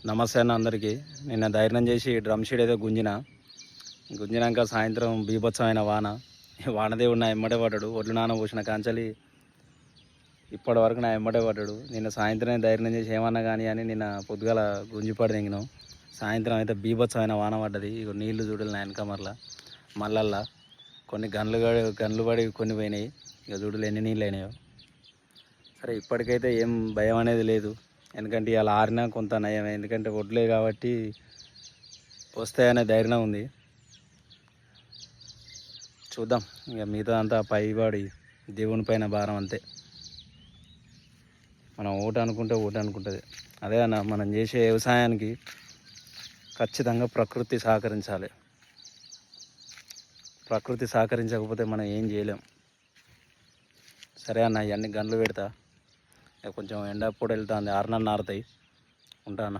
నమస్తే అన్న అందరికీ. నిన్న ధైర్యం చేసి డ్రమ్ షీట్ అయితే గుంజినాక సాయంత్రం బీభత్సమైన వానదేవుడు నా ఎమ్మటే పడ్డాడు. ఒడ్లు నాన్న పోసిన కాంచలి ఇప్పటి వరకు నా ఎమ్మటే పడ్డాడు. నిన్న సాయంత్రం ధైర్యం చేసి ఏమన్నా కానీ అని నిన్న పొద్దుగాల గుంజిపడి దిగినాం. సాయంత్రం అయితే బీభత్సమైన వాన పడ్డది. ఇక నీళ్లు చూడలు నా వెనకమర్ల మళ్ళల్లా కొన్ని గన్లు పడి కొన్ని పోయినాయి. ఇక చూడలు ఎన్ని నీళ్ళు అయినాయో. సరే ఇప్పటికైతే ఏం భయం అనేది లేదు, ఎందుకంటే ఇలా ఆరినా కొంత నయం, ఎందుకంటే వడ్లే కాబట్టి వస్తాయనే ధైర్యం ఉంది. చూద్దాం, ఇక మిగతా అంతా పైబడి దేవుని పైన భారం అంతే. మనం ఓటు అనుకుంటుంది. అదే అన్న, మనం చేసే వ్యవసాయానికి ఖచ్చితంగా ప్రకృతి సహకరించాలి. ప్రకృతి సహకరించకపోతే మనం ఏం చేయలేం. సరే అన్న, ఇవన్నీ గన్లు పెడతా. కొంచెం ఎండ పొడి వెళ్తుంది, ఆరునన్న ఆరుతాయి. ఉంటా అన్న.